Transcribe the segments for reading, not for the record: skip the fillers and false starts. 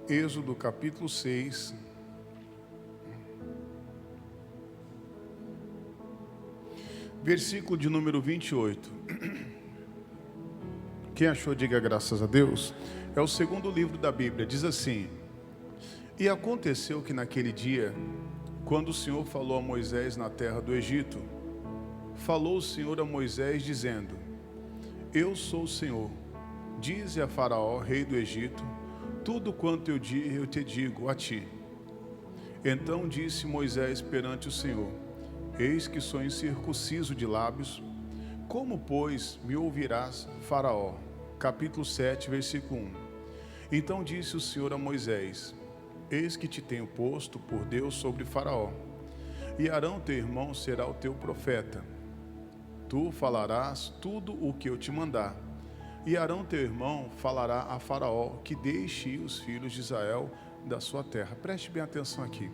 Êxodo capítulo 6, versículo de número 28. Quem achou, diga graças a Deus. É o segundo livro da Bíblia, diz assim: E aconteceu que naquele dia, quando o Senhor falou a Moisés na terra do Egito, falou o Senhor a Moisés dizendo: Eu sou o Senhor, dize a Faraó, rei do Egito, tudo quanto eu te digo a ti. Então disse Moisés perante o Senhor: Eis que sou incircunciso de lábios, como, pois, me ouvirás, Faraó? Capítulo 7, versículo 1. Então disse o Senhor a Moisés: Eis que te tenho posto por Deus sobre Faraó, e Arão teu irmão será o teu profeta. Tu falarás tudo o que eu te mandar, e Arão teu irmão falará a Faraó que deixe ir os filhos de Israel da sua terra. Preste bem atenção aqui.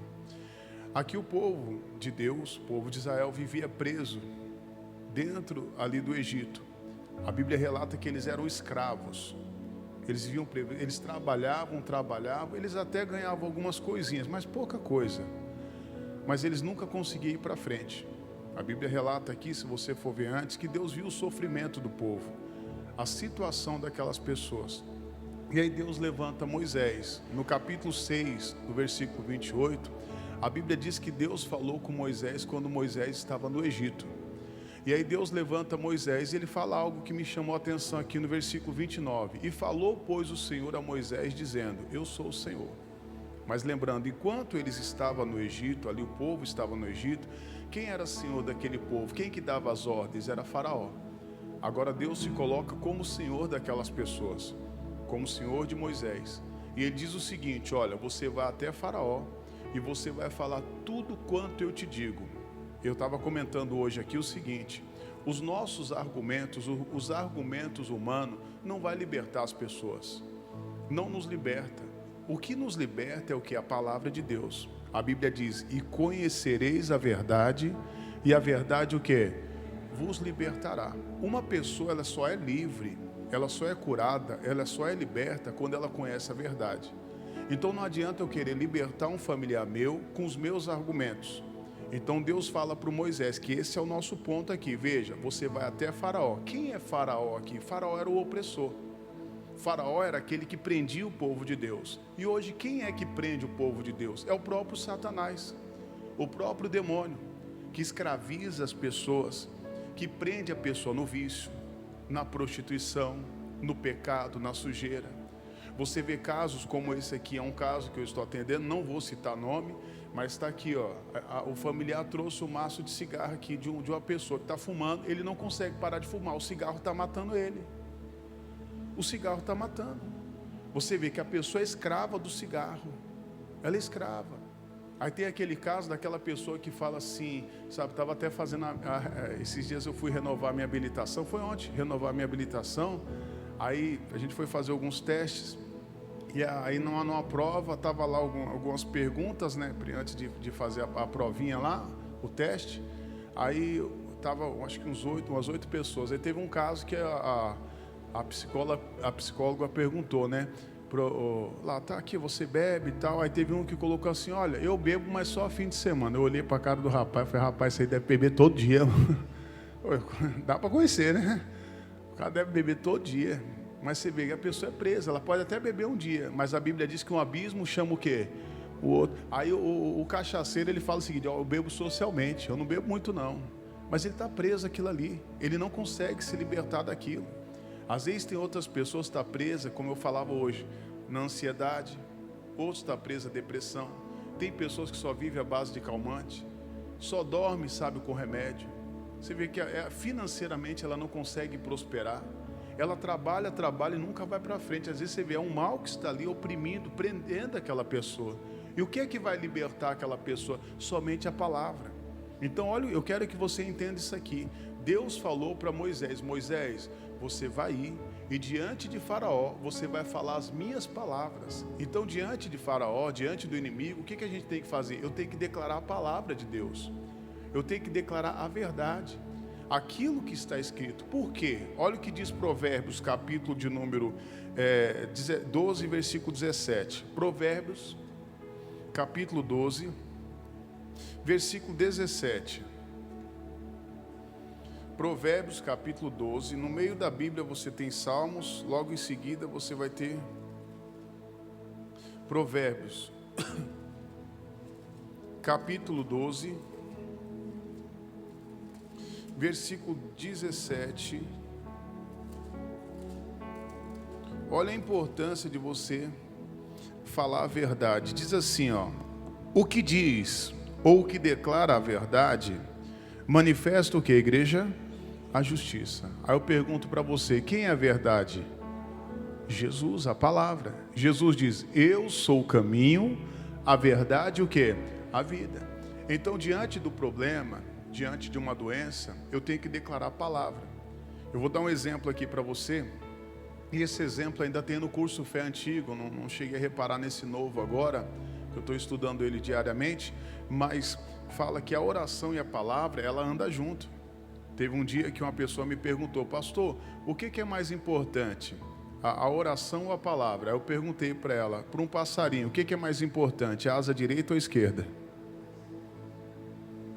Aqui o povo de Deus, o povo de Israel, vivia preso dentro ali do Egito. A Bíblia relata que eles eram escravos. Eles viviam presos, eles trabalhavam, eles até ganhavam algumas coisinhas, mas pouca coisa. Mas eles nunca conseguiam ir para frente. A Bíblia relata aqui, se você for ver antes, que Deus viu o sofrimento do povo, a situação daquelas pessoas. E aí Deus levanta Moisés. No capítulo 6, no versículo 28, a Bíblia diz que Deus falou com Moisés quando Moisés estava no Egito. E aí Deus levanta Moisés e ele fala algo que me chamou a atenção aqui no versículo 29. E falou, pois, o Senhor a Moisés, dizendo: Eu sou o Senhor. Mas lembrando, enquanto eles estavam no Egito, ali o povo estava no Egito, quem era senhor daquele povo? Quem que dava as ordens? Era Faraó. Agora Deus se coloca como senhor daquelas pessoas, como senhor de Moisés. E ele diz o seguinte: olha, você vai até Faraó e você vai falar tudo quanto eu te digo. Eu estava comentando hoje aqui o seguinte: os nossos argumentos, os argumentos humanos não vai libertar as pessoas, não nos liberta. O que nos liberta é o que? A palavra de Deus. A Bíblia diz: e conhecereis a verdade, e a verdade o que? Vos libertará. Uma pessoa, ela só é livre, ela só é curada, ela só é liberta quando ela conhece a verdade. Então não adianta eu querer libertar um familiar meu com os meus argumentos. Então Deus fala para o Moisés que esse é o nosso ponto aqui. Veja, você vai até Faraó. Quem é Faraó aqui? Faraó era o opressor. Faraó era aquele que prendia o povo de Deus. E hoje quem é que prende o povo de Deus? É o próprio Satanás, o próprio demônio, que escraviza as pessoas, que prende a pessoa no vício, na prostituição, no pecado, na sujeira. Você vê casos como esse aqui, é um caso que eu estou atendendo, não vou citar nome, mas está aqui, ó, o familiar trouxe um maço de cigarro aqui de uma pessoa que está fumando, ele não consegue parar de fumar, o cigarro está matando ele. O cigarro está matando. Você vê que a pessoa é escrava do cigarro, ela é escrava. Aí tem aquele caso daquela pessoa que fala assim, sabe, estava até fazendo, esses dias eu fui renovar minha habilitação, foi ontem, renovar minha habilitação, aí a gente foi fazer alguns testes, e aí numa prova, estava lá algumas perguntas, né, antes de fazer a provinha lá, o teste, aí estava, acho que umas 8 pessoas, aí teve um caso que a psicóloga perguntou, né, lá, tá aqui, você bebe e tal, aí teve um que colocou assim: olha, eu bebo, mas só fim de semana. Eu olhei para a cara do rapaz e falei: rapaz, você deve beber todo dia. Dá para conhecer, né? O cara deve beber todo dia. Mas você vê que a pessoa é presa, ela pode até beber um dia, mas a Bíblia diz que um abismo chama o quê? O outro. Aí o cachaceiro, ele fala o seguinte: ó, eu bebo socialmente, eu não bebo muito não, mas ele está preso àquilo ali, ele não consegue se libertar daquilo. Às vezes tem outras pessoas que estão presas, como eu falava hoje, na ansiedade, outros estão presos à depressão, tem pessoas que só vivem à base de calmante, só dorme, sabe, com remédio. Você vê que financeiramente ela não consegue prosperar. Ela trabalha e nunca vai para frente. Às vezes você vê, é um mal que está ali oprimindo, prendendo aquela pessoa. E o que é que vai libertar aquela pessoa? Somente a palavra. Então, olha, eu quero que você entenda isso aqui. Deus falou para Moisés: Moisés, você vai ir e diante de Faraó você vai falar as minhas palavras. Então, diante de Faraó, diante do inimigo, o que a gente tem que fazer? Eu tenho que declarar a palavra de Deus. Eu tenho que declarar a verdade. aquilo que está escrito. Por quê? Olha o que diz Provérbios, capítulo de número 12, versículo 17. Provérbios, capítulo 12, versículo 17. Provérbios, capítulo 12. No meio da Bíblia você tem Salmos, logo em seguida você vai ter Provérbios, capítulo 12, versículo 17. Olha a importância de você falar a verdade. Diz assim, ó: o que diz ou o que declara a verdade, manifesta o que, igreja? A justiça. Aí eu pergunto para você, quem é a verdade? Jesus, a palavra. Jesus diz: eu sou o caminho, a verdade e o que? A vida. Então, diante do problema, diante de uma doença, eu tenho que declarar a palavra. Eu vou dar um exemplo aqui para você, e esse exemplo ainda tem no curso Fé Antigo, não cheguei a reparar nesse novo agora, eu estou estudando ele diariamente, mas fala que a oração e a palavra, ela anda junto. Teve um dia que uma pessoa me perguntou: pastor, o que é mais importante? A oração ou a palavra? Aí eu perguntei para ela: para um passarinho, o que é mais importante, a asa direita ou a esquerda?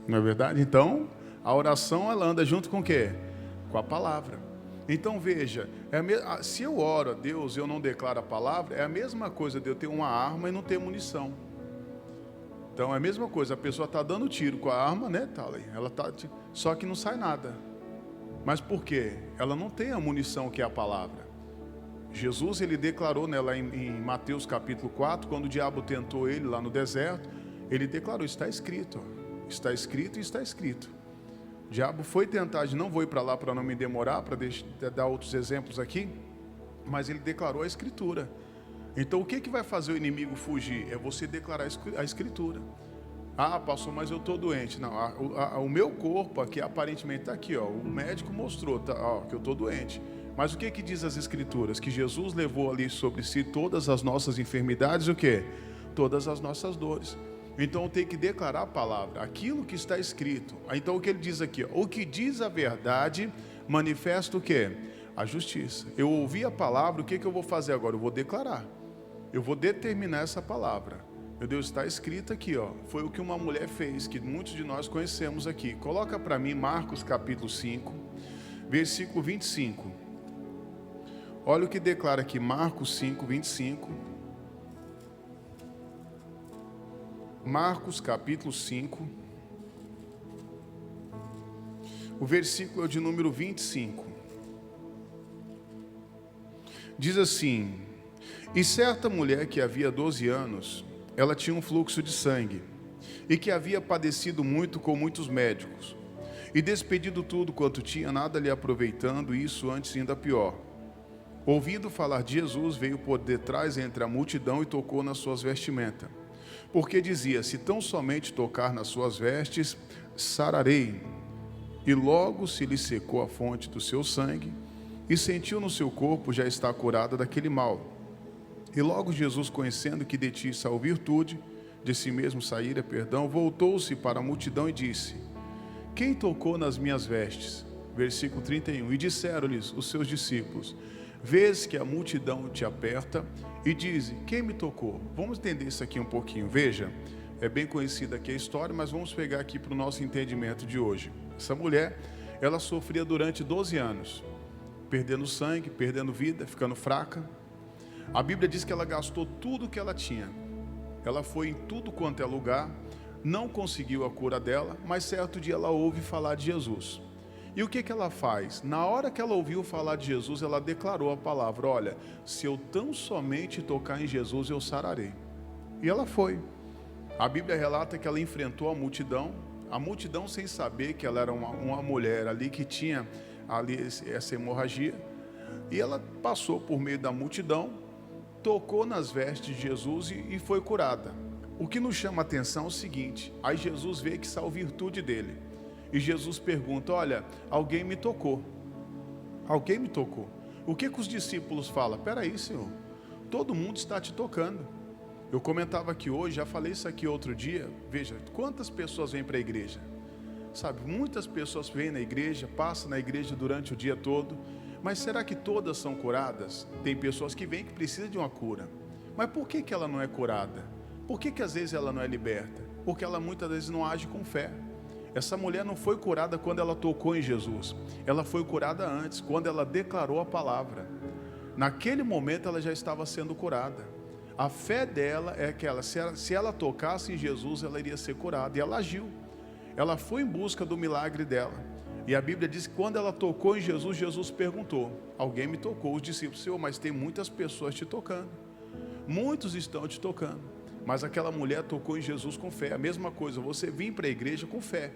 Não é verdade? Então, a oração, ela anda junto com o quê? Com a palavra. Então veja, se eu oro a Deus e eu não declaro a palavra, é a mesma coisa de eu ter uma arma e não ter munição. Então é a mesma coisa, a pessoa está dando tiro com a arma, né? Ela tá, só que não sai nada. Mas por quê? Ela não tem a munição que é a palavra. Jesus, ele declarou nela em Mateus capítulo 4, quando o diabo tentou ele lá no deserto, ele declarou: está escrito, está escrito e está escrito. O diabo foi tentar, não vou ir para lá para não me demorar, para dar outros exemplos aqui, mas ele declarou a escritura. Então o que vai fazer o inimigo fugir? É você declarar a escritura. Ah, pastor, mas eu estou doente. Não, o meu corpo aqui aparentemente está aqui, ó, o médico mostrou, tá, ó, que eu estou doente. Mas o que diz as escrituras? Que Jesus levou ali sobre si todas as nossas enfermidades, o quê? Todas as nossas dores. Então eu tenho que declarar a palavra, aquilo que está escrito. Então o que ele diz aqui? Ó, o que diz a verdade manifesta o quê? A justiça. Eu ouvi a palavra, o que eu vou fazer agora? Eu vou declarar. Eu vou determinar essa palavra. Meu Deus, está escrito aqui, ó. Foi o que uma mulher fez, que muitos de nós conhecemos aqui. Coloca para mim Marcos capítulo 5, versículo 25. Olha o que declara aqui, Marcos 5, 25. Marcos capítulo 5, o versículo é de número 25. Diz assim: e certa mulher que havia 12 anos, ela tinha um fluxo de sangue, e que havia padecido muito com muitos médicos, e despedido tudo quanto tinha, nada lhe aproveitando, e isso antes ainda pior. Ouvindo falar de Jesus, veio por detrás entre a multidão e tocou nas suas vestimentas, porque dizia: se tão somente tocar nas suas vestes, sararei. E logo se lhe secou a fonte do seu sangue, e sentiu no seu corpo já estar curada daquele mal. E logo Jesus, conhecendo que de ti saiu virtude, de si mesmo saíra perdão, voltou-se para a multidão e disse: quem tocou nas minhas vestes? Versículo 31. E disseram-lhes os seus discípulos: vês que a multidão te aperta e diz: quem me tocou? Vamos entender isso aqui um pouquinho. Veja, é bem conhecida aqui a história, mas vamos pegar aqui para o nosso entendimento de hoje. Essa mulher, ela sofria durante 12 anos, perdendo sangue, perdendo vida, ficando fraca. A Bíblia diz que ela gastou tudo que ela tinha. Ela foi em tudo quanto é lugar, não conseguiu a cura dela, mas certo dia ela ouve falar de Jesus. E o que ela faz? Na hora que ela ouviu falar de Jesus, ela declarou a palavra: olha, se eu tão somente tocar em Jesus, eu sararei. E ela foi. A Bíblia relata que ela enfrentou a multidão sem saber que ela era uma mulher ali que tinha ali essa hemorragia. E ela passou por meio da multidão, tocou nas vestes de Jesus e foi curada. O que nos chama a atenção é o seguinte: aí Jesus vê que saiu virtude dele. E Jesus pergunta: olha, alguém me tocou. Alguém me tocou. O que os discípulos falam? Peraí, Senhor, todo mundo está te tocando. Eu comentava aqui hoje, já falei isso aqui outro dia. Veja, quantas pessoas vêm para a igreja? Sabe, muitas pessoas vêm na igreja, passam na igreja durante o dia todo, mas será que todas são curadas? Tem pessoas que vêm que precisam de uma cura. Mas por que ela não é curada? Por que às vezes ela não é liberta? Porque ela muitas vezes não age com fé. Essa mulher não foi curada quando ela tocou em Jesus. Ela foi curada antes, quando ela declarou a palavra. Naquele momento ela já estava sendo curada. A fé dela é que se ela tocasse em Jesus, ela iria ser curada. E ela agiu. Ela foi em busca do milagre dela. E a Bíblia diz que quando ela tocou em Jesus, Jesus perguntou: alguém me tocou? Os discípulos: Senhor, mas tem muitas pessoas te tocando. Muitos estão te tocando. Mas aquela mulher tocou em Jesus com fé. A mesma coisa, você vir para a igreja com fé,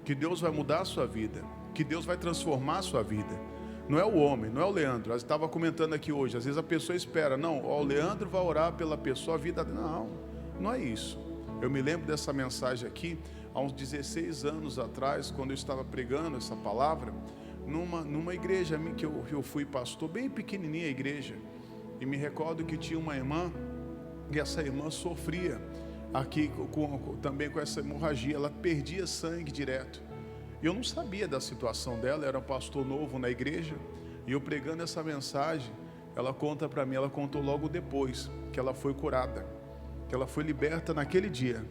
que Deus vai mudar a sua vida, que Deus vai transformar a sua vida. Não é o homem, não é o Leandro. Eu estava comentando aqui hoje, às vezes a pessoa espera, não, o Leandro vai orar pela pessoa, a vida... Não é isso. Eu me lembro dessa mensagem aqui, há uns 16 anos atrás, quando eu estava pregando essa palavra, numa igreja que eu fui pastor, bem pequenininha a igreja, e me recordo que tinha uma irmã, e essa irmã sofria aqui também com essa hemorragia, ela perdia sangue direto. E eu não sabia da situação dela, era um pastor novo na igreja, e eu pregando essa mensagem, ela conta para mim, ela contou logo depois, que ela foi curada, que ela foi liberta naquele dia.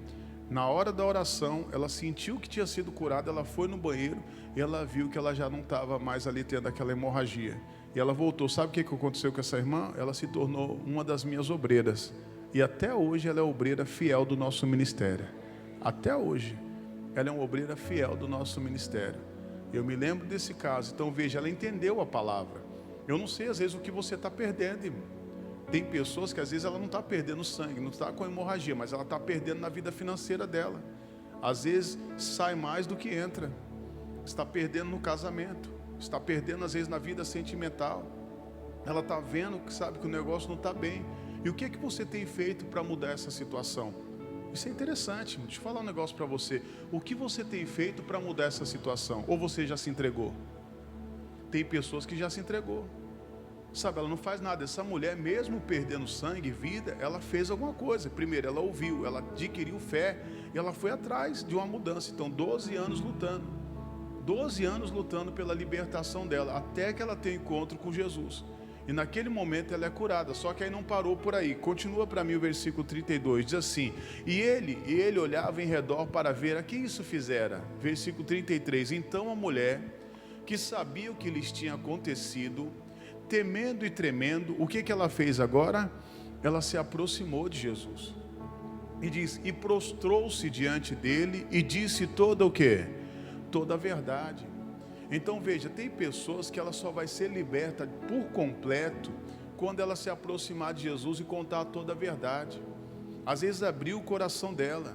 Na hora da oração, ela sentiu que tinha sido curada, ela foi no banheiro, e ela viu que ela já não estava mais ali tendo aquela hemorragia. E ela voltou. Sabe o que aconteceu com essa irmã? Ela se tornou uma das minhas obreiras. E até hoje ela é obreira fiel do nosso ministério. Até hoje, ela é uma obreira fiel do nosso ministério. Eu me lembro desse caso. Então veja, ela entendeu a palavra. Eu não sei às vezes o que você está perdendo, irmão. Tem pessoas que às vezes ela não está perdendo sangue, não está com hemorragia, mas ela está perdendo na vida financeira dela. Às vezes sai mais do que entra. Está perdendo no casamento. Está perdendo às vezes na vida sentimental. Ela está vendo, sabe que o negócio não está bem. E o que é que você tem feito para mudar essa situação? Isso é interessante. Deixa eu falar um negócio para você. O que você tem feito para mudar essa situação? Ou você já se entregou? Tem pessoas que já se entregou. Sabe, ela não faz nada. Essa mulher, mesmo perdendo sangue e vida, ela fez alguma coisa. Primeiro, ela ouviu, ela adquiriu fé e ela foi atrás de uma mudança. Então, 12 anos lutando. 12 anos lutando pela libertação dela, até que ela tenha encontro com Jesus. E naquele momento ela é curada. Só que aí não parou por aí. Continua para mim o versículo 32. Diz assim: E ele olhava em redor para ver a que isso fizera. Versículo 33. Então a mulher, que sabia o que lhes tinha acontecido, temendo e tremendo, o que ela fez agora? Ela se aproximou de Jesus. E diz: e prostrou-se diante dele e disse toda o quê? Toda a verdade. Então veja, tem pessoas que ela só vai ser liberta por completo quando ela se aproximar de Jesus e contar toda a verdade. Às vezes abrir o coração dela.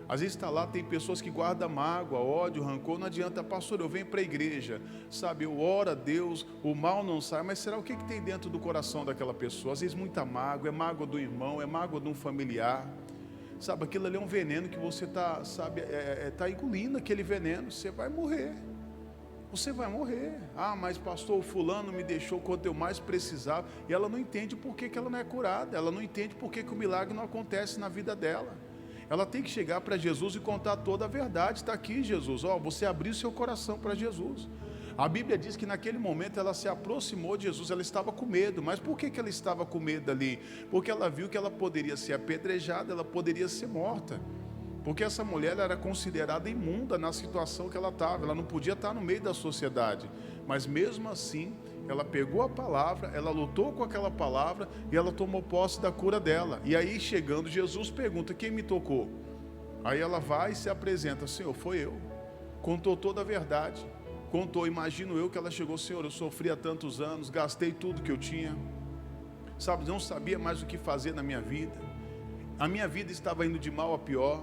Às vezes está lá, tem pessoas que guardam mágoa, ódio, rancor. Não adianta, pastor, eu venho para a igreja, sabe, eu oro a Deus, o mal não sai, mas será o que tem dentro do coração daquela pessoa? Às vezes muita mágoa, é mágoa do irmão, é mágoa de um familiar. Sabe, aquilo ali é um veneno que você está, sabe, está engolindo aquele veneno, você vai morrer. Você vai morrer. Ah, mas pastor, o fulano me deixou quando eu mais precisava. E ela não entende por que ela não é curada. Ela não entende por que o milagre não acontece na vida dela. Ela tem que chegar para Jesus e contar toda a verdade. Está aqui, Jesus. Você abriu seu coração para Jesus. A Bíblia diz que naquele momento ela se aproximou de Jesus. Ela estava com medo. Mas por que ela estava com medo ali? Porque ela viu que ela poderia ser apedrejada, ela poderia ser morta. Porque essa mulher era considerada imunda na situação que ela estava. Ela não podia estar no meio da sociedade. Mas mesmo assim, ela pegou a palavra, ela lutou com aquela palavra e ela tomou posse da cura dela. E aí, chegando, Jesus pergunta: quem me tocou? Aí ela vai e se apresenta: Senhor, foi eu. Contou toda a verdade. Contou, imagino eu que ela chegou: Senhor, eu sofri há tantos anos, gastei tudo que eu tinha. Sabe, não sabia mais o que fazer na minha vida. A minha vida estava indo de mal a pior.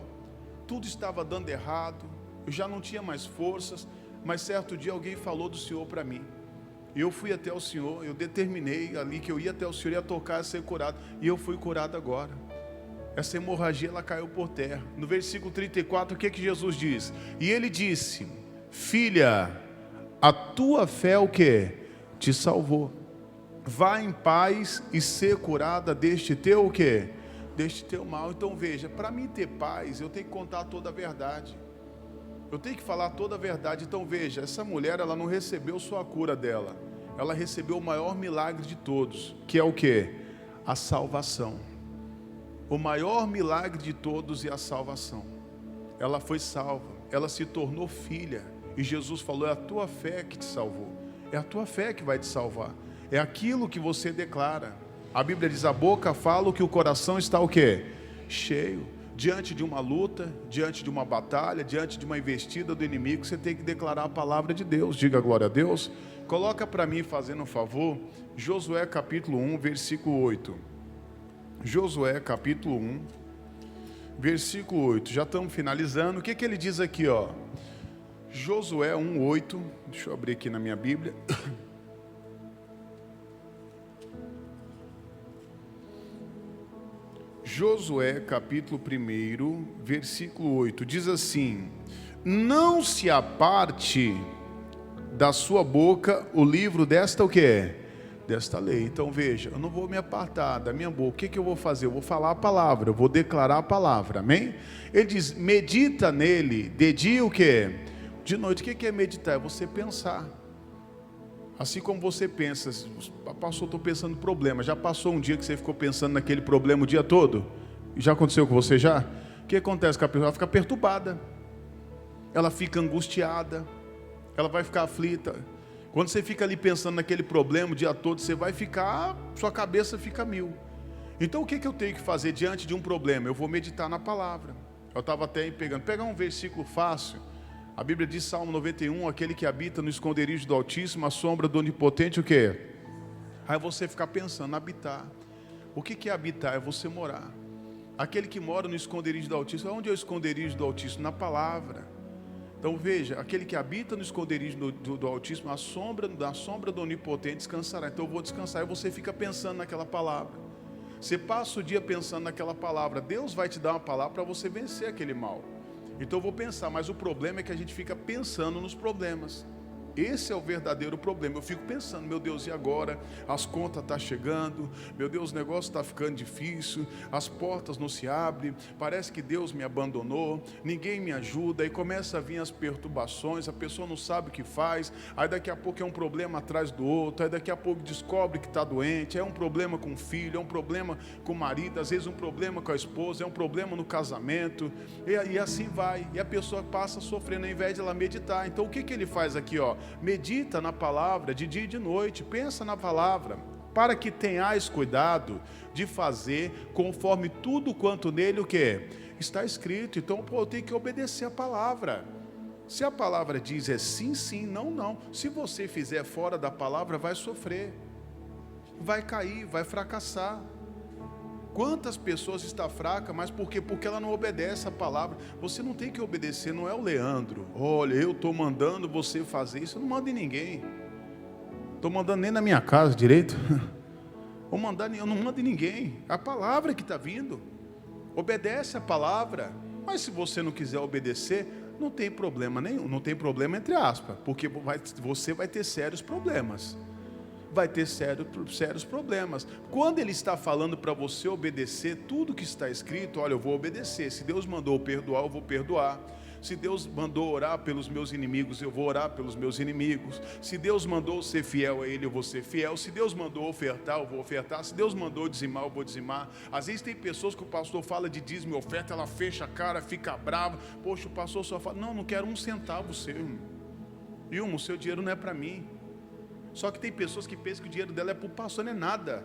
Tudo estava dando errado, eu já não tinha mais forças, mas certo dia alguém falou do Senhor para mim. Eu fui até o Senhor, eu determinei ali que eu ia até o Senhor, ia tocar, ia ser curado, e eu fui curado agora. Essa hemorragia, ela caiu por terra. No versículo 34, o que Jesus diz? E ele disse: filha, a tua fé o que? Te salvou. Vá em paz e ser curada deste teu o que? Deste teu mal. Então veja, para mim ter paz, eu tenho que contar toda a verdade. Eu tenho que falar toda a verdade. Então veja, essa mulher, ela não recebeu só a cura dela, ela recebeu o maior milagre de todos, que é o quê? A salvação. O maior milagre de todos é a salvação. Ela foi salva, ela se tornou filha, e Jesus falou: é a tua fé que te salvou, é a tua fé que vai te salvar, é aquilo que você declara. A Bíblia diz: a boca fala o que o coração está o quê? Cheio. Diante de uma luta, diante de uma batalha, diante de uma investida do inimigo, você tem que declarar a palavra de Deus. Diga glória a Deus. Coloca para mim, fazendo um favor, Josué capítulo 1, versículo 8. Josué capítulo 1, versículo 8. Já estamos finalizando. O que ele diz aqui, ó? Josué 1, 8. Deixa eu abrir aqui na minha Bíblia. Josué capítulo 1, versículo 8, diz assim: não se aparte da sua boca o livro desta o quê? Desta lei. Então veja, eu não vou me apartar da minha boca. O que eu vou fazer? Eu vou falar a palavra, eu vou declarar a palavra, amém? Ele diz: medita nele de dia o quê? De noite. O que é meditar? É você pensar. Assim como você pensa, pastor, estou pensando em problema. Já passou um dia que você ficou pensando naquele problema o dia todo? Já aconteceu com você já? O que acontece com a pessoa? Ela fica perturbada, ela fica angustiada, ela vai ficar aflita. Quando você fica ali pensando naquele problema o dia todo, você vai ficar, sua cabeça fica mil. Então o que eu tenho que fazer diante de um problema? Eu vou meditar na palavra. Eu estava até pegar um versículo fácil. A Bíblia diz, Salmo 91, aquele que habita no esconderijo do Altíssimo, a sombra do Onipotente, o quê? Aí você ficar pensando, habitar. O que é habitar? É você morar. Aquele que mora no esconderijo do Altíssimo, onde é o esconderijo do Altíssimo? Na palavra. Então veja, aquele que habita no esconderijo do Altíssimo, da sombra do Onipotente, descansará. Então eu vou descansar, e você fica pensando naquela palavra. Você passa o dia pensando naquela palavra. Deus vai te dar uma palavra para você vencer aquele mal. Então eu vou pensar, mas o problema é que a gente fica pensando nos problemas. Esse é o verdadeiro problema. Eu fico pensando, meu Deus, e agora? As contas estão chegando, meu Deus, o negócio está ficando difícil, as portas não se abrem, parece que Deus me abandonou, ninguém me ajuda, aí começa a vir as perturbações, a pessoa não sabe o que faz, aí daqui a pouco é um problema atrás do outro, aí daqui a pouco descobre que está doente, é um problema com o filho, é um problema com o marido, às vezes um problema com a esposa, é um problema no casamento, e assim vai, e a pessoa passa sofrendo ao invés de ela meditar. Então o que ele faz aqui, ó? Medita na palavra de dia e de noite, pensa na palavra, para que tenhais cuidado de fazer conforme tudo quanto nele o que? Está escrito. Então eu tenho que obedecer a palavra. Se a palavra diz é sim, sim, não, não. Se você fizer fora da palavra, vai sofrer, vai cair, vai fracassar. Quantas pessoas estão fracas, mas por quê? Porque ela não obedece a palavra. Você não tem que obedecer, não é o Leandro. Olha, eu estou mandando você fazer isso. Eu não mando em ninguém. Estou mandando nem na minha casa direito. Eu não mando em ninguém. A palavra que está vindo. Obedece a palavra. Mas se você não quiser obedecer, não tem problema nenhum. Não tem problema entre aspas. Porque você vai ter sérios problemas. Vai ter sérios problemas. Quando ele está falando para você obedecer tudo que está escrito, olha, eu vou obedecer. Se Deus mandou perdoar, eu vou perdoar. Se Deus mandou orar pelos meus inimigos, eu vou orar pelos meus inimigos. Se Deus mandou ser fiel a Ele, eu vou ser fiel. Se Deus mandou ofertar, eu vou ofertar. Se Deus mandou dizimar, eu vou dizimar. Às vezes tem pessoas que o pastor fala de dízimo e oferta, ela fecha a cara, fica brava. Poxa, o pastor só fala, não quero um centavo seu, irmão. Irmão, o seu dinheiro não é para mim. Só que tem pessoas que pensam que o dinheiro dela é para o pastor, não é nada.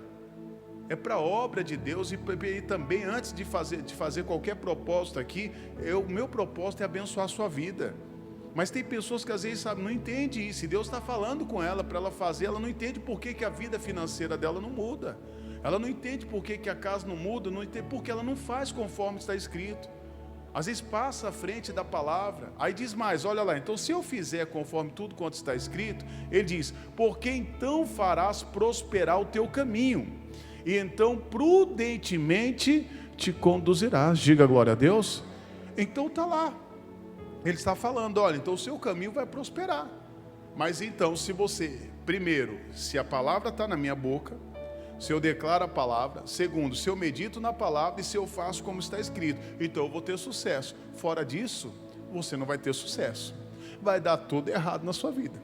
É para a obra de Deus. E também antes de fazer qualquer propósito aqui, o meu propósito é abençoar a sua vida. Mas tem pessoas que às vezes não entendem isso. E Deus está falando com ela para ela fazer. Ela não entende por que a vida financeira dela não muda. Ela não entende por que a casa não muda. Não entende porque ela não faz conforme está escrito. Às vezes passa à frente da palavra. Aí diz mais, olha lá, então se eu fizer conforme tudo quanto está escrito, ele diz, porque então farás prosperar o teu caminho, e então prudentemente te conduzirás. Diga glória a Deus. Então está lá, ele está falando, olha, então o seu caminho vai prosperar. Mas então se você, primeiro, se a palavra está na minha boca, se eu declaro a palavra, segundo, se eu medito na palavra e se eu faço como está escrito, então eu vou ter sucesso. Fora disso, você não vai ter sucesso. Vai dar tudo errado na sua vida.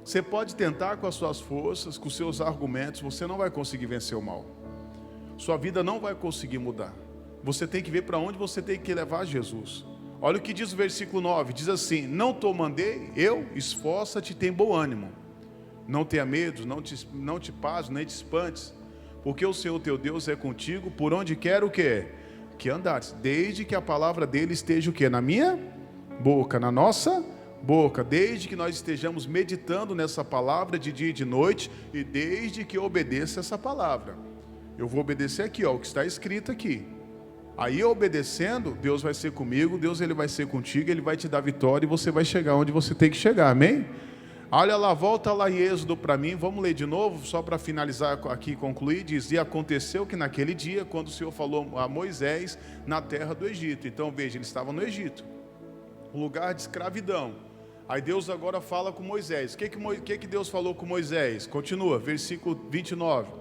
Você pode tentar com as suas forças, com os seus argumentos, você não vai conseguir vencer o mal. Sua vida não vai conseguir mudar. Você tem que ver para onde você tem que levar Jesus. Olha o que diz o versículo 9, diz assim: não te mandei, eu, esforça-te e tem bom ânimo. Não tenha medo, não te pasmes, nem te espantes, porque o Senhor teu Deus é contigo, por onde quer o quê? Que andares, desde que a palavra dele esteja o quê? Na minha boca, na nossa boca, desde que nós estejamos meditando nessa palavra de dia e de noite, e desde que eu obedeça essa palavra. Eu vou obedecer aqui, ó, o que está escrito aqui. Aí obedecendo, Deus vai ser comigo, Deus ele vai ser contigo, Ele vai te dar vitória e você vai chegar onde você tem que chegar, amém? Olha lá, volta lá em Êxodo para mim, vamos ler de novo, só para finalizar aqui e concluir, diz: e aconteceu que naquele dia, quando o Senhor falou a Moisés na terra do Egito, então veja, ele estava no Egito, um lugar de escravidão. Aí Deus agora fala com Moisés. O que Deus falou com Moisés? Continua, versículo 29.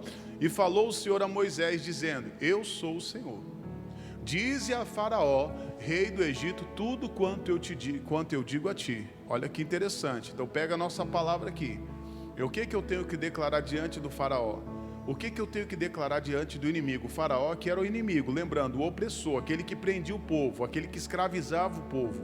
E falou o Senhor a Moisés, dizendo: eu sou o Senhor. Dize a Faraó, rei do Egito, tudo quanto eu digo a ti. Olha que interessante. Então pega a nossa palavra aqui. O que eu tenho que declarar diante do Faraó? O que eu tenho que declarar diante do inimigo? O Faraó que era o inimigo, lembrando, o opressor, aquele que prendia o povo, aquele que escravizava o povo.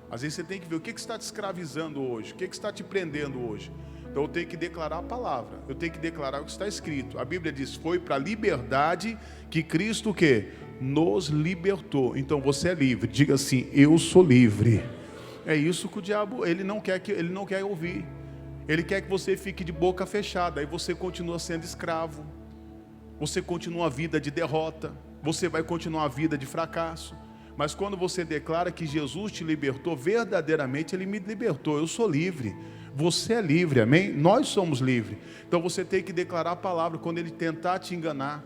Às vezes você tem que ver o que está te escravizando hoje, o que está te prendendo hoje. Então eu tenho que declarar a palavra, eu tenho que declarar o que está escrito. A Bíblia diz: foi para a liberdade que Cristo o quê? Nos libertou. Então você é livre, diga assim: eu sou livre. É isso que o diabo, ele não quer ouvir. Ele quer que você fique de boca fechada, aí você continua sendo escravo. Você continua a vida de derrota, você vai continuar a vida de fracasso. Mas quando você declara que Jesus te libertou, verdadeiramente Ele me libertou, eu sou livre. Você é livre, amém? Nós somos livres. Então você tem que declarar a palavra. Quando ele tentar te enganar,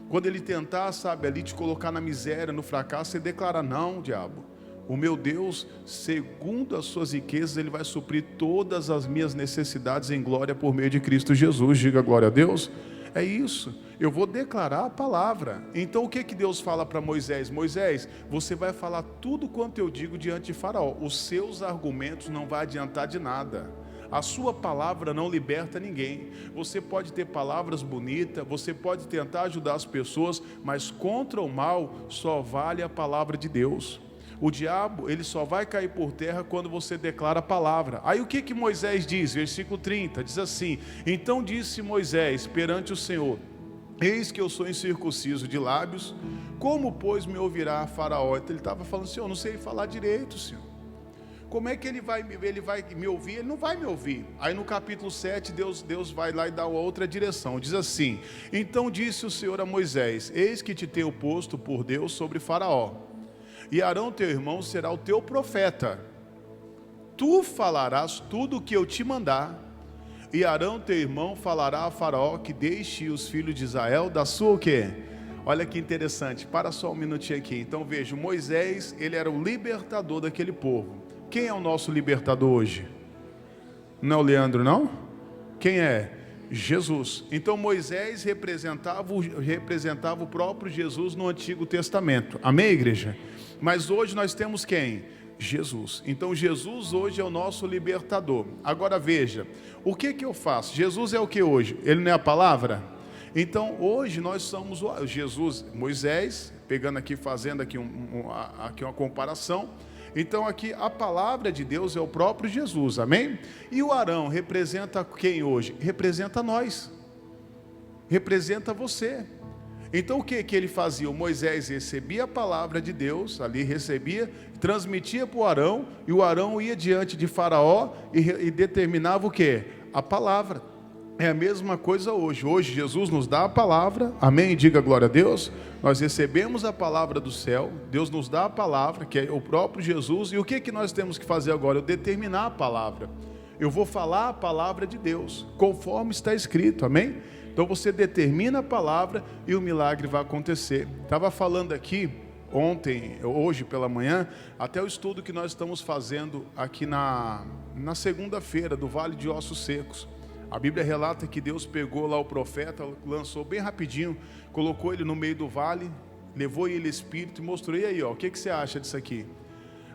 quando ele tentar, sabe, ali te colocar na miséria, no fracasso, você declara: não, diabo, o meu Deus, segundo as suas riquezas, Ele vai suprir todas as minhas necessidades em glória por meio de Cristo Jesus. Diga glória a Deus. É isso, eu vou declarar a palavra. Então o que Deus fala para Moisés? Moisés, você vai falar tudo quanto eu digo diante de Faraó. Os seus argumentos não vão adiantar de nada. A sua palavra não liberta ninguém. Você pode ter palavras bonitas, você pode tentar ajudar as pessoas, mas contra o mal só vale a palavra de Deus. O diabo, ele só vai cair por terra quando você declara a palavra. Aí o que Moisés diz? Versículo 30, diz assim: então disse Moisés perante o Senhor: eis que eu sou incircunciso de lábios, como pois me ouvirá Faraó? Então ele estava falando: Senhor, eu não sei falar direito, Senhor. Como é que ele vai me ouvir? Ele não vai me ouvir. Aí no capítulo 7, Deus vai lá e dá outra direção. Diz assim: então disse o Senhor a Moisés: eis que te tenho posto por Deus sobre Faraó, e Arão teu irmão será o teu profeta. Tu falarás tudo o que eu te mandar, e Arão teu irmão falará a Faraó que deixe os filhos de Israel da sua o quê? Olha que interessante, para só um minutinho aqui. Então veja, Moisés, ele era o libertador daquele povo. Quem é o nosso libertador hoje? Não é o Leandro, não? Quem é? Jesus. Então Moisés representava o próprio Jesus no Antigo Testamento. Amém, igreja? Mas hoje nós temos quem? Jesus. Então Jesus hoje é o nosso libertador. Agora veja, o que eu faço? Jesus é o que hoje? Ele não é a palavra? Então hoje nós somos Jesus, Moisés, pegando aqui, fazendo aqui uma comparação. Então aqui a palavra de Deus é o próprio Jesus, amém? E o Arão representa quem hoje? Representa nós, representa você. Então o que ele fazia? O Moisés recebia a palavra de Deus, ali recebia, transmitia para o Arão, e o Arão ia diante de Faraó e determinava o que? A palavra. É a mesma coisa hoje. Hoje Jesus nos dá a palavra, amém? Diga glória a Deus. Nós recebemos a palavra do céu, Deus nos dá a palavra, que é o próprio Jesus. E o que nós temos que fazer agora? Eu determinar a palavra. Eu vou falar a palavra de Deus, conforme está escrito, amém? Então você determina a palavra e o milagre vai acontecer. Estava falando aqui ontem, hoje pela manhã, até o estudo que nós estamos fazendo aqui na segunda-feira do Vale de Ossos Secos. A Bíblia relata que Deus pegou lá o profeta, lançou bem rapidinho, colocou ele no meio do vale, levou ele espírito e mostrou: e aí, ó, o que você acha disso aqui?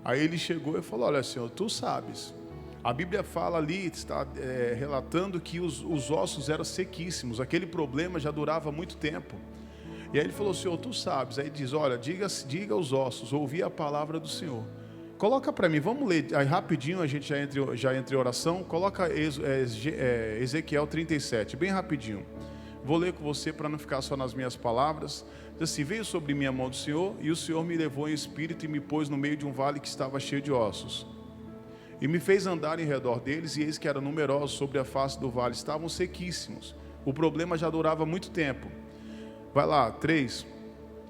Aí ele chegou e falou: olha, Senhor, tu sabes. A Bíblia fala ali, está relatando que os ossos eram sequíssimos, aquele problema já durava muito tempo. E aí ele falou: Senhor, tu sabes. Aí diz: olha, diga aos ossos, ouvi a palavra do Senhor. Coloca para mim, vamos ler aí rapidinho, a gente já entra em oração. Coloca Ezequiel 37, bem rapidinho. Vou ler com você para não ficar só nas minhas palavras. Diz assim: veio sobre mim a mão do Senhor, e o Senhor me levou em espírito e me pôs no meio de um vale que estava cheio de ossos. E me fez andar em redor deles, e eis que eram numerosos sobre a face do vale, estavam sequíssimos. O problema já durava muito tempo. Vai lá, 3.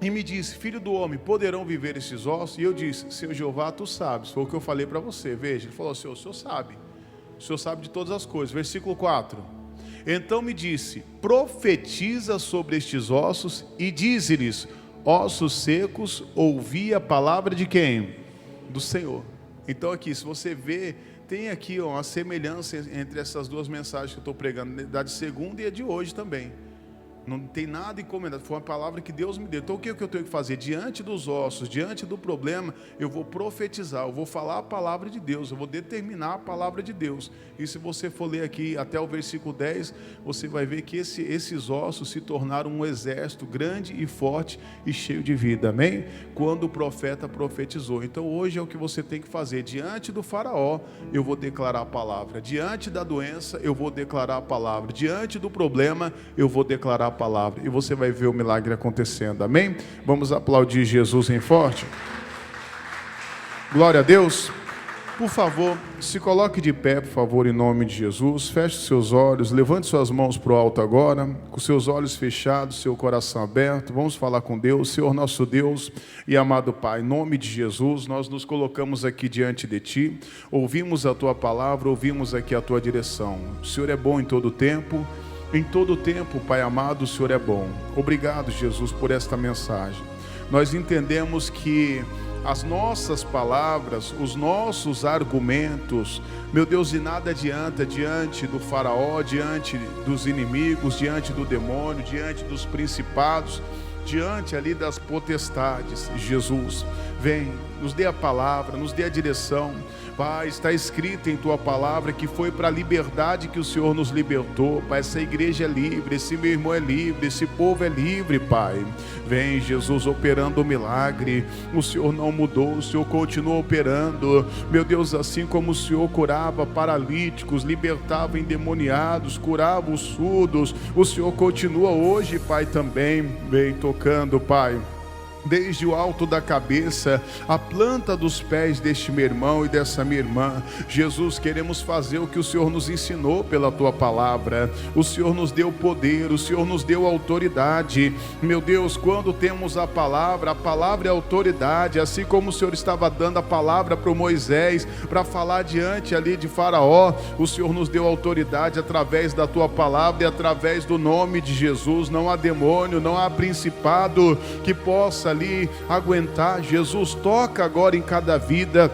E me disse: filho do homem, poderão viver esses ossos? E eu disse: Senhor Jeová, tu sabes. Foi o que eu falei para você. Veja, ele falou: Senhor, o Senhor sabe. O Senhor sabe de todas as coisas. Versículo 4. Então me disse: profetiza sobre estes ossos e dize-lhes: ossos secos, ouvi a palavra de quem? Do Senhor. Então aqui, se você vê, tem aqui uma semelhança entre essas duas mensagens que eu estou pregando, da de segunda e a de hoje também. Não tem nada encomendado, foi uma palavra que Deus me deu. Então o que eu tenho que fazer? Diante dos ossos, diante do problema, eu vou profetizar, eu vou falar a palavra de Deus, eu vou determinar a palavra de Deus. E se você for ler aqui até o versículo 10, você vai ver que esses ossos se tornaram um exército grande e forte e cheio de vida, amém? Quando o profeta profetizou. Então hoje é o que você tem que fazer. Diante do faraó, eu vou declarar a palavra. Diante da doença, eu vou declarar a palavra. Diante do problema, eu vou declarar a palavra, e você vai ver o milagre acontecendo, amém? Vamos aplaudir Jesus em forte. Glória a Deus. Por favor, se coloque de pé, por favor, em nome de Jesus. Feche seus olhos, levante suas mãos para o alto agora, com seus olhos fechados, seu coração aberto. Vamos falar com Deus. Senhor nosso Deus e amado Pai, em nome de Jesus, nós nos colocamos aqui diante de Ti, ouvimos a Tua palavra, ouvimos aqui a Tua direção. O Senhor é bom em todo tempo. Em todo tempo, Pai amado, o Senhor é bom. Obrigado, Jesus, por esta mensagem. Nós entendemos que as nossas palavras, os nossos argumentos, meu Deus, de nada adianta diante do faraó, diante dos inimigos, diante do demônio, diante dos principados, diante ali das potestades. Jesus, vem, nos dê a palavra, nos dê a direção. Pai, está escrito em Tua palavra que foi para a liberdade que o Senhor nos libertou. Pai, essa igreja é livre, esse meu irmão é livre, esse povo é livre, Pai. Vem, Jesus, operando o milagre. O Senhor não mudou, o Senhor continua operando. Meu Deus, assim como o Senhor curava paralíticos, libertava endemoniados, curava os surdos, o Senhor continua hoje, Pai, também. Vem tocando, Pai, desde o alto da cabeça, a planta dos pés deste meu irmão e dessa minha irmã. Jesus, queremos fazer o que o Senhor nos ensinou pela Tua palavra. O Senhor nos deu poder, o Senhor nos deu autoridade. Meu Deus, quando temos a palavra é autoridade. Assim como o Senhor estava dando a palavra para o Moisés, para falar diante ali de Faraó, o Senhor nos deu autoridade através da Tua palavra e através do nome de Jesus. Não há demônio, não há principado que possa ali aguentar. Jesus, toca agora em cada vida,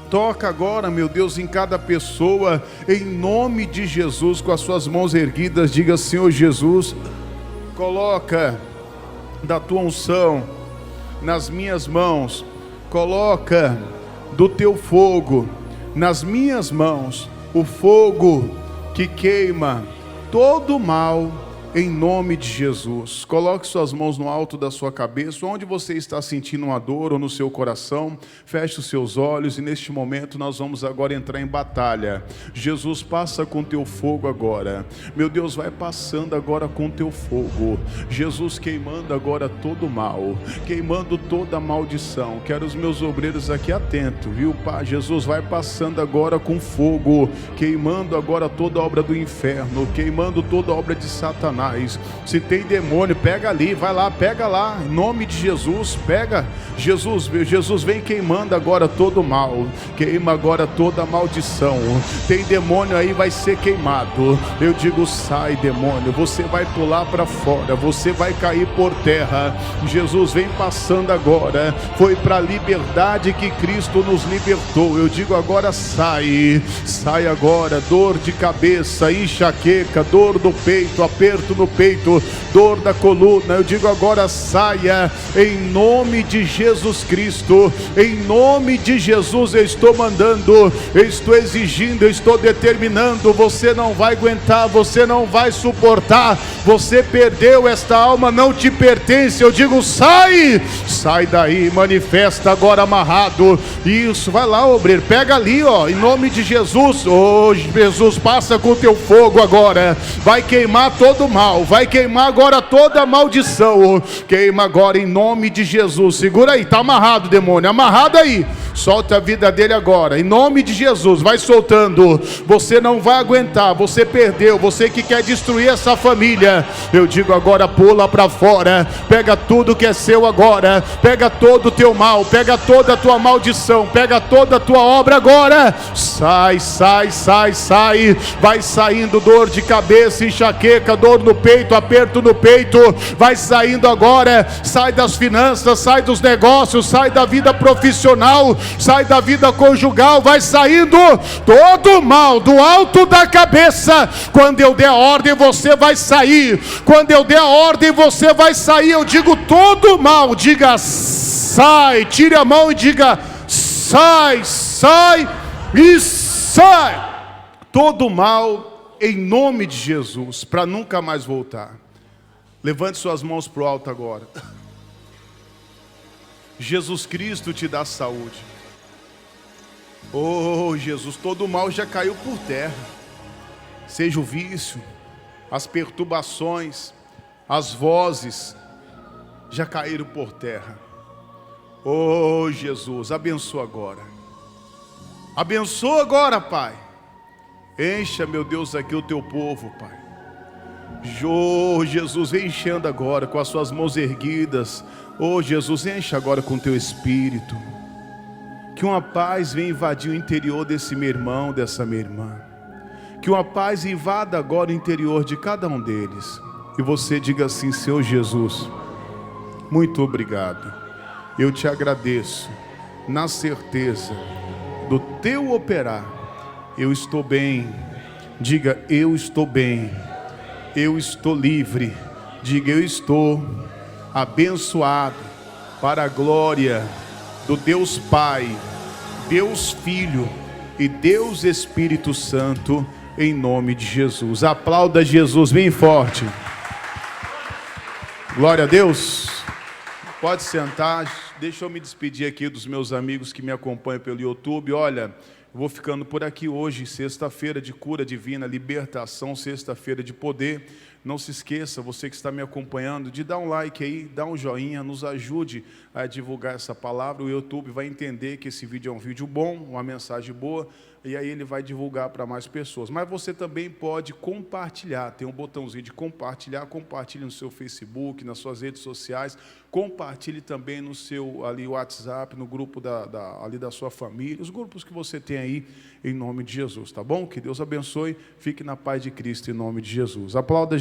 toca agora, meu Deus, em cada pessoa, em nome de Jesus, com as suas mãos erguidas, diga: Senhor Jesus, coloca da Tua unção nas minhas mãos, coloca do Teu fogo nas minhas mãos, o fogo que queima todo o mal, em nome de Jesus. Coloque suas mãos no alto da sua cabeça, onde você está sentindo uma dor ou no seu coração. Feche os seus olhos e neste momento nós vamos agora entrar em batalha. Jesus, passa com Teu fogo agora. Meu Deus, vai passando agora com Teu fogo. Jesus, queimando agora todo o mal, queimando toda a maldição. Quero os meus obreiros aqui atentos, viu, Pai? Jesus, vai passando agora com fogo, queimando agora toda a obra do inferno, queimando toda a obra de Satanás. Se tem demônio, pega ali, vai lá, pega lá, em nome de Jesus, pega. Jesus vem queimando agora todo o mal, queima agora toda a maldição. Tem demônio aí, vai ser queimado. Eu digo: sai, demônio, você vai pular para fora, você vai cair por terra. Jesus vem passando agora, foi para a liberdade que Cristo nos libertou. Eu digo agora: sai agora, dor de cabeça, enxaqueca, dor do peito, aperto aperto no peito, dor da coluna, eu digo agora saia, em nome de Jesus Cristo, em nome de Jesus eu estou mandando, eu estou exigindo, eu estou determinando, você não vai aguentar, você não vai suportar, você perdeu, esta alma não te pertence, eu digo sai daí, manifesta agora amarrado, isso, vai lá obreiro, pega ali ó, em nome de Jesus, Jesus passa com o teu fogo agora, vai queimar todo o mal, vai queimar agora toda a maldição, queima agora em nome de Jesus, segura aí, tá amarrado demônio, amarrado aí, solta a vida dele agora, em nome de Jesus, vai soltando, você não vai aguentar, você perdeu, você que quer destruir essa família, eu digo agora pula para fora, pega tudo que é seu agora, pega todo o teu mal, pega toda a tua maldição, pega toda a tua obra agora, sai, vai saindo dor de cabeça, enxaqueca, dor no peito, aperto no peito, vai saindo agora, sai das finanças, sai dos negócios, sai da vida profissional, sai da vida conjugal, vai saindo todo mal do alto da cabeça, quando eu der a ordem você vai sair, quando eu der a ordem você vai sair, eu digo todo mal, diga sai, tire a mão e diga sai e sai, todo mal em nome de Jesus, para nunca mais voltar. Levante suas mãos para o alto agora. Jesus Cristo te dá saúde. Oh Jesus, todo mal já caiu por terra, seja o vício, as perturbações, as vozes já caíram por terra. Oh Jesus, abençoa agora Pai, encha meu Deus aqui o teu povo Pai. Oh Jesus, vem enchendo agora com as suas mãos erguidas. Oh Jesus, encha agora com teu Espírito, que uma paz venha invadir o interior desse meu irmão, dessa minha irmã, que uma paz invada agora o interior de cada um deles, e você diga assim: Senhor Jesus, muito obrigado, eu te agradeço, na certeza do teu operar, eu estou bem, diga eu estou bem, eu estou livre, diga eu estou abençoado, para a glória do Deus Pai, Deus Filho e Deus Espírito Santo, em nome de Jesus. Aplauda Jesus bem forte. Glória a Deus. Pode sentar. Deixa eu me despedir aqui dos meus amigos que me acompanham pelo YouTube. Olha, eu vou ficando por aqui hoje, sexta-feira de cura divina, libertação, sexta-feira de poder. Não se esqueça, você que está me acompanhando, de dar um like aí, dar um joinha, nos ajude a divulgar essa palavra. O YouTube vai entender que esse vídeo é um vídeo bom, uma mensagem boa, e aí ele vai divulgar para mais pessoas. Mas você também pode compartilhar, tem um botãozinho de compartilhar, compartilhe no seu Facebook, nas suas redes sociais, compartilhe também no seu ali WhatsApp, no grupo ali da sua família, os grupos que você tem aí, em nome de Jesus, tá bom? Que Deus abençoe, fique na paz de Cristo, em nome de Jesus. Aplauda